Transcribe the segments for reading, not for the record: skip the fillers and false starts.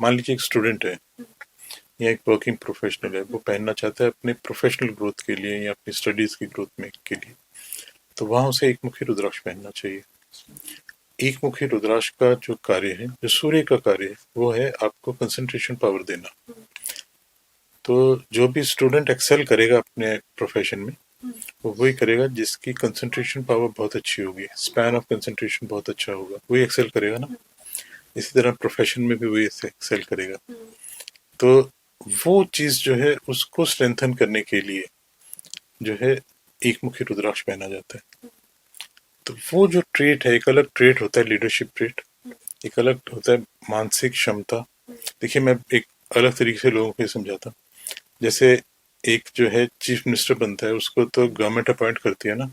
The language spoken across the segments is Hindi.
मान लीजिए एक स्टूडेंट है या एक वर्किंग प्रोफेशनल है, वो पहनना चाहता है अपने प्रोफेशनल ग्रोथ के लिए या अपनी स्टडीज की ग्रोथ में के लिए, तो वहां उसे एक मुखी रुद्राक्ष पहनना चाहिए। एक मुखी रुद्राक्ष का जो कार्य है, जो सूर्य का कार्य है, वो है आपको कंसंट्रेशन पावर देना। तो जो भी स्टूडेंट एक्सेल करेगा अपने प्रोफेशन में, वो वही करेगा जिसकी कंसंट्रेशन पावर बहुत अच्छी होगी, स्पैन ऑफ कंसंट्रेशन बहुत अच्छा होगा, वही एक्सेल करेगा ना। इसी तरह प्रोफेशन में भी वही एक्सेल करेगा। तो वो चीज जो है उसको स्ट्रेंथन करने के लिए जो है एक मुखी रुद्राक्ष पहना जाता है। तो वो जो ट्रेट है, एक अलग ट्रेट होता है लीडरशिप ट्रेट, एक अलग होता है मानसिक क्षमता। देखिए मैं एक अलग तरीके से लोगों को ये समझाता हूँ। जैसे एक जो है चीफ मिनिस्टर बनता है, उसको तो गवर्नमेंट अपॉइंट करती है ना।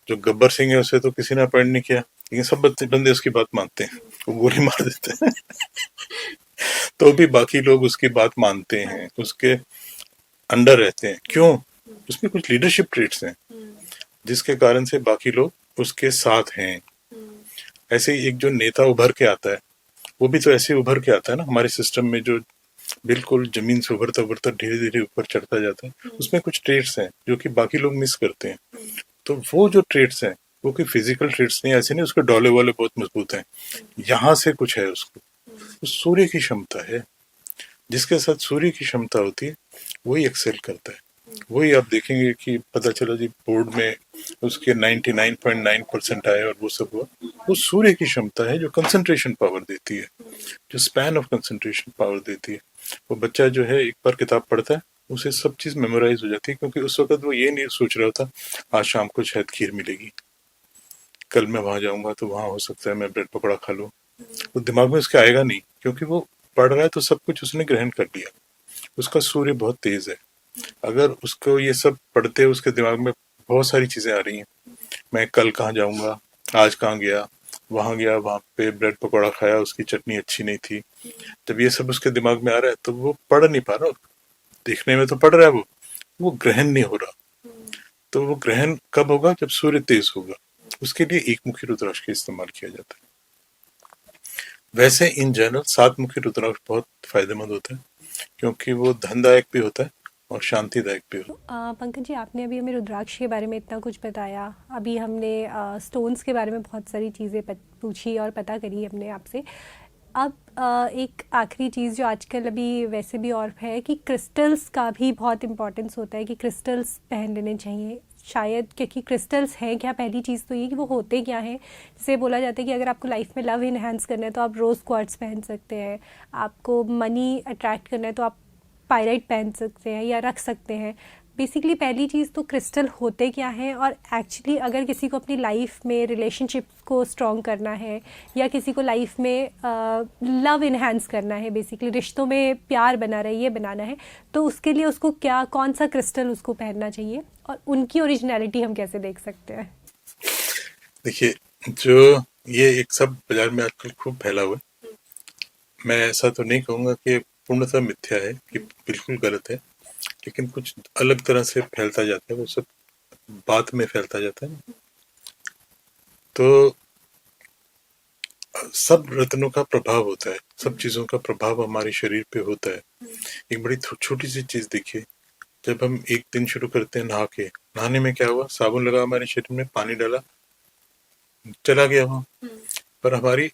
जो गब्बर सिंह है उसे तो किसी ने अपॉइंट नहीं किया, लेकिन सब बंदे उसकी बात मानते हैं, वो गोली मार देते हैं तो भी बाकी लोग उसकी बात मानते हैं, उसके अंडर रहते हैं। क्यों? उसमें कुछ लीडरशिप ट्रेट्स हैं जिसके कारण से बाकी लोग उसके साथ हैं। ऐसे ही एक जो नेता उभर के आता है, वो भी तो ऐसे उभर के आता है ना हमारे सिस्टम में, जो बिल्कुल जमीन से उभरता उभरता धीरे धीरे ऊपर चढ़ता जाता है। उसमें कुछ ट्रेट्स हैं जो कि बाकी लोग मिस करते हैं। तो वो जो ट्रेट्स हैं वो कोई फिजिकल ट्रेट्स नहीं, ऐसे नहीं उसके डोले वाले बहुत मजबूत हैं, यहाँ से कुछ है उसको। तो सूर्य की क्षमता है, जिसके साथ सूर्य की क्षमता होती है वही एक्सेल करता है। वही आप देखेंगे कि पता चला जी बोर्ड में उसके 99.9% आए और वो सब हुआ। वो सूर्य की क्षमता है जो कंसंट्रेशन पावर देती है, जो स्पैन ऑफ कंसंट्रेशन पावर देती है। वो बच्चा जो है एक बार किताब पढ़ता है, उसे सब चीज मेमोराइज हो जाती है, क्योंकि उस वक्त वो ये नहीं सोच रहा था आज शाम को शायद खीर मिलेगी, कल मैं वहां जाऊंगा तो वहां हो सकता है मैं ब्रेड पकौड़ा खा लूं। वो दिमाग में उसके आएगा नहीं, क्योंकि वो पढ़ रहा है तो सब कुछ उसने ग्रहण कर लिया। उसका सूर्य बहुत तेज है। अगर उसको ये सब पढ़ते उसके दिमाग में बहुत सारी चीजें आ रही हैं, मैं कल कहाँ जाऊंगा, आज कहाँ गया वहां पे ब्रेड पकौड़ा खाया, उसकी चटनी अच्छी नहीं थी। जब ये सब उसके दिमाग में आ रहा है तो वो पढ़ नहीं पा रहा। देखने में तो पढ़ रहा है, वो ग्रहण नहीं हो रहा। तो वो ग्रहण कब होगा? जब सूर्य तेज होगा। उसके लिए एक मुखी रुद्राक्ष का इस्तेमाल किया जाता है। वैसे इन जनरल सात मुखी रुद्राक्ष बहुत फायदेमंद होता है, क्योंकि वो धनदायक भी होता है और शांतिदायक भी होता पंकज जी, आपने अभी हमें रुद्राक्ष के बारे में इतना कुछ बताया। अभी हमने स्टोन्स के बारे में बहुत सारी चीज़ें पूछी और पता करी हमने आपसे। अब एक आखिरी चीज़ जो आजकल अभी वैसे भी और है कि क्रिस्टल्स का भी बहुत इम्पोर्टेंस होता है कि क्रिस्टल्स पहन लेने चाहिए शायद, क्योंकि क्रिस्टल्स हैं क्या, पहली चीज़ तो ये कि वो होते क्या हैं। जैसे बोला जाता है कि अगर आपको लाइफ में लव इन्हेंस करना है तो आप रोज़ क्वार्ट्स पहन सकते हैं, आपको मनी अट्रैक्ट करना है तो आप पायराइट पहन सकते हैं या रख सकते हैं। बेसिकली पहली चीज़ तो क्रिस्टल होते क्या हैं, और एक्चुअली अगर किसी को अपनी लाइफ में रिलेशनशिप्स को स्ट्रॉन्ग करना है या किसी को लाइफ में लव इन्हेंस करना है, बेसिकली रिश्तों में प्यार बना रहे, ये बनाना है, तो उसके लिए उसको क्या, कौन सा क्रिस्टल उसको पहनना चाहिए और उनकी ओरिजिनलिटी हम कैसे देख सकते हैं? है। देखिए, जो ये एक सब बाजार में आजकल खूब फैला हुआ है, मैं ऐसा तो नहीं कहूंगा कि पूर्णतः मिथ्या है, कि बिल्कुल गलत है, लेकिन कुछ अलग तरह से फैलता जाता है, वो सब बात में फैलता जाता है। तो सब रत्नों का प्रभाव होता है, सब चीजों का प्रभाव हमारे शरीर पे होता है। एक बड़ी छोटी सी चीज देखिए, जब हम एक दिन शुरू करते हैं नहा के, नहाने में क्या हुआ, साबुन लगा हमारे शरीर में, पानी डाला, चला गया वहां, पर हमारी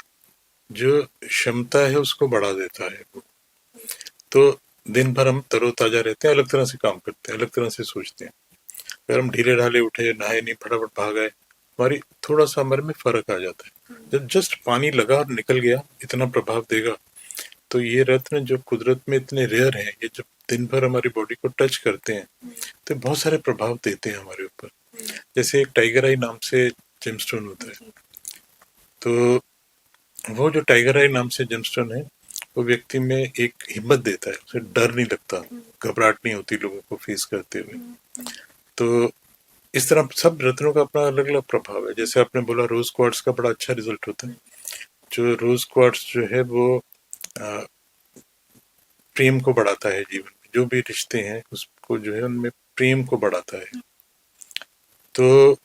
जो क्षमता है उसको बढ़ा देता है वो। तो दिन भर हम तरोताजा रहते हैं, अलग तरह से काम करते हैं, अलग तरह से सोचते हैं। अगर हम ढीले ढाले उठे, नहाए नहीं, फटाफट भाग आए, हमारी थोड़ा सा हमारे में फर्क आ जाता है। जब जस्ट पानी लगा और निकल गया, इतना प्रभाव देगा। तो ये रत्न जो कुदरत में इतने रेयर हैं, ये जब दिन भर हमारी बॉडी को टच करते हैं तो बहुत सारे प्रभाव देते हैं हमारे ऊपर। जैसे एक टाइगर आई नाम से जेमस्टोन होता है। तो वो जो टाइगर आई नाम से जेमस्टोन है, वो व्यक्ति में एक हिम्मत देता है, उसे डर नहीं लगता, घबराहट नहीं होती लोगों को फेस करते हुए। तो इस तरह सब रत्नों का अपना अलग अलग प्रभाव है। जैसे आपने बोला रोज क्वार्ट्स का बड़ा अच्छा रिजल्ट होता है। जो रोज क्वार्ट्स जो है वो आ, प्रेम को बढ़ाता है, जीवन में जो भी रिश्ते हैं उसको जो है उनमें प्रेम को बढ़ाता है। तो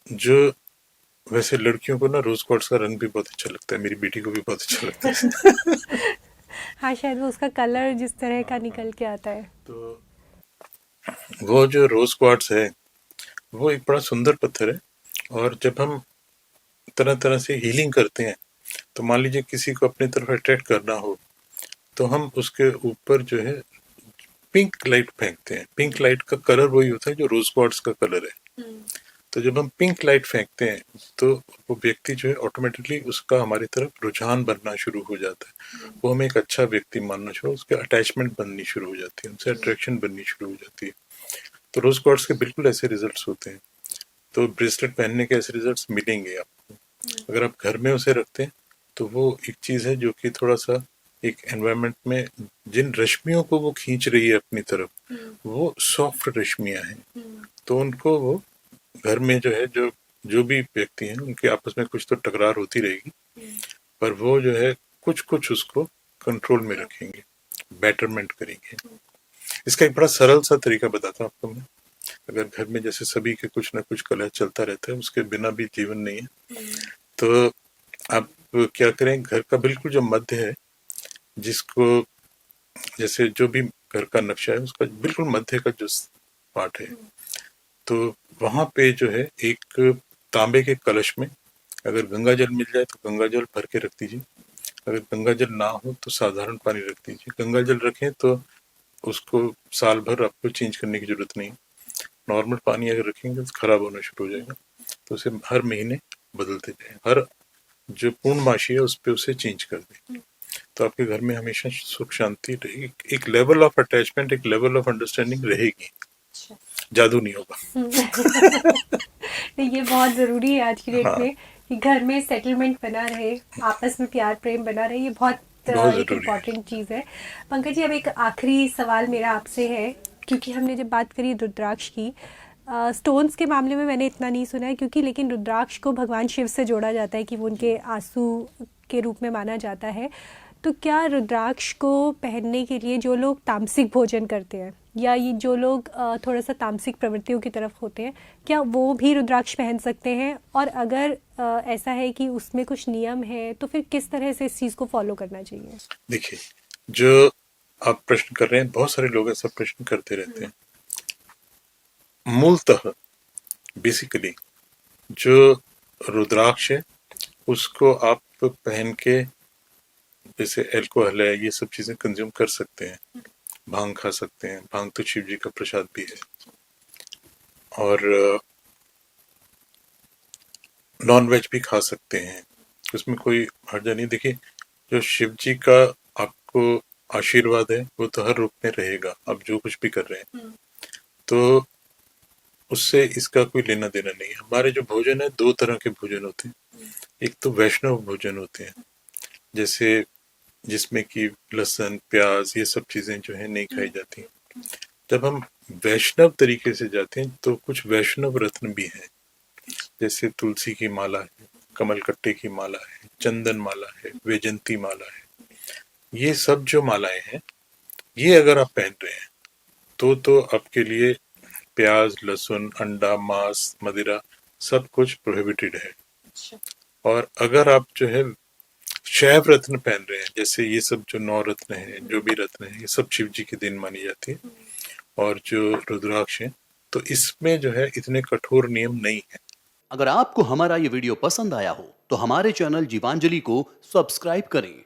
जो वैसे लड़कियों को ना रोज क्वार्ट्स का रंग भी बहुत अच्छा लगता है, मेरी बेटी को भी बहुत अच्छा लगता है हाँ, शायद वो उसका कलर जिस तरह का निकल के आता है। तो वो जो रोज क्वार्ट्स है वो एक बड़ा सुंदर पत्थर है। और जब हम तरह तरह से हीलिंग करते हैं तो मान लीजिए किसी को अपनी तरफ अट्रैक्ट करना हो तो हम उसके ऊपर जो है पिंक लाइट फेंकते हैं। पिंक लाइट का कलर वही होता है जो रोज क्वार्ट्स का कलर है। तो जब हम पिंक लाइट फेंकते हैं तो वो व्यक्ति जो है ऑटोमेटिकली उसका हमारी तरफ रुझान बनना शुरू हो जाता है। वो हमें एक अच्छा व्यक्ति मानना शुरू, उसके अटैचमेंट बननी शुरू हो जाती है, उनसे अट्रैक्शन बननी शुरू हो जाती है। तो रोज क्वार्ट्स के बिल्कुल ऐसे रिजल्ट्स होते हैं। तो ब्रेसलेट पहनने के ऐसे रिजल्ट्स मिलेंगे आपको। अगर आप घर में उसे रखते हैं तो वो एक चीज है जो कि थोड़ा सा एक एनवायरनमेंट में जिन रश्मियों को वो खींच रही है अपनी तरफ वो सॉफ्ट रश्मियां हैं। तो उनको वो घर में जो है जो जो भी व्यक्ति हैं उनके आपस में कुछ तो टकरार होती रहेगी, पर वो जो है कुछ कुछ उसको कंट्रोल में रखेंगे, बेटरमेंट करेंगे। इसका एक बड़ा सरल सा तरीका बताता हूँ आपको मैं। अगर घर में जैसे सभी के कुछ ना कुछ कलह चलता रहता है, उसके बिना भी जीवन नहीं है। तो आप क्या करें, घर का बिल्कुल जो मध्य है, जिसको जैसे जो भी घर का नक्शा है उसका बिल्कुल मध्य का जो पार्ट है, तो वहां पे जो है एक तांबे के कलश में अगर गंगा जल मिल जाए तो गंगा जल भर के रख दीजिए। अगर गंगा जल ना हो तो साधारण पानी रख दीजिए। गंगा जल रखें तो उसको साल भर आपको चेंज करने की जरूरत नहीं। नॉर्मल पानी अगर रखेंगे तो खराब होना शुरू हो जाएगा, तो उसे हर महीने बदलते जाए। हर जो पूर्णमासी है उस पर उसे चेंज कर दें, तो आपके घर में हमेशा सुख शांति रहेगी। एक लेवल ऑफ अटैचमेंट, एक लेवल ऑफ अंडरस्टैंडिंग रहेगी, जादू नहीं होगा। नहीं, ये बहुत ज़रूरी है आज की डेट हाँ, में कि घर में सेटलमेंट बना रहे, आपस में प्यार प्रेम बना रहे। ये बहुत बहुत एक जरूरी है। इम्पॉर्टेंट चीज़ है। पंकज जी, अब एक आखिरी सवाल मेरा आपसे है, क्योंकि हमने जब बात करी रुद्राक्ष की, स्टोन्स के मामले में मैंने इतना नहीं सुना है, क्योंकि लेकिन रुद्राक्ष को भगवान शिव से जोड़ा जाता है कि वो उनके आंसू के रूप में माना जाता है। तो क्या रुद्राक्ष को पहनने के लिए जो लोग तामसिक भोजन करते हैं या ये जो लोग थोड़ा सा तामसिक प्रवृत्तियों की तरफ होते हैं, क्या वो भी रुद्राक्ष पहन सकते हैं? और अगर ऐसा है कि उसमें कुछ नियम है तो फिर किस तरह से इस चीज़ को फॉलो करना चाहिए? देखिए, जो आप प्रश्न कर रहे हैं, बहुत सारे लोग ऐसा प्रश्न करते रहते हैं। मूलतः बेसिकली जो रुद्राक्ष है उसको आप पहन के जैसे अल्कोहल है ये सब चीजें कंज्यूम कर सकते हैं। भांग खा सकते हैं, भांग तो शिव जी का प्रसाद भी है। और नॉन वेज भी खा सकते हैं, उसमें कोई हर्जा नहीं। देखिए, जो शिव जी का आपको आशीर्वाद है वो तो हर रूप में रहेगा, आप जो कुछ भी कर रहे हैं, तो उससे इसका कोई लेना देना नहीं है। हमारे जो भोजन है, दो तरह के भोजन होते हैं। एक तो वैष्णव भोजन होते हैं, जैसे जिसमें कि लहसुन प्याज ये सब चीजें जो है नहीं खाई जाती। जब हम वैष्णव तरीके से जाते हैं तो कुछ वैष्णव रत्न भी हैं, जैसे तुलसी की माला है, कमलकट्टे की माला है, चंदन माला है, वैजंती माला है। ये सब जो मालाएं हैं, ये अगर आप पहन रहे हैं तो आपके लिए प्याज लहसुन अंडा मांस मदिरा सब कुछ प्रोहिबिटेड है। और अगर आप जो है शैव रत्न पहन रहे हैं, जैसे ये सब जो 9 रत्न है, जो भी रत्न है, ये सब शिव जी की देन मानी जाती है। और जो रुद्राक्ष है तो इसमें जो है इतने कठोर नियम नहीं है। अगर आपको हमारा ये वीडियो पसंद आया हो तो हमारे चैनल जीवांजलि को सब्सक्राइब करें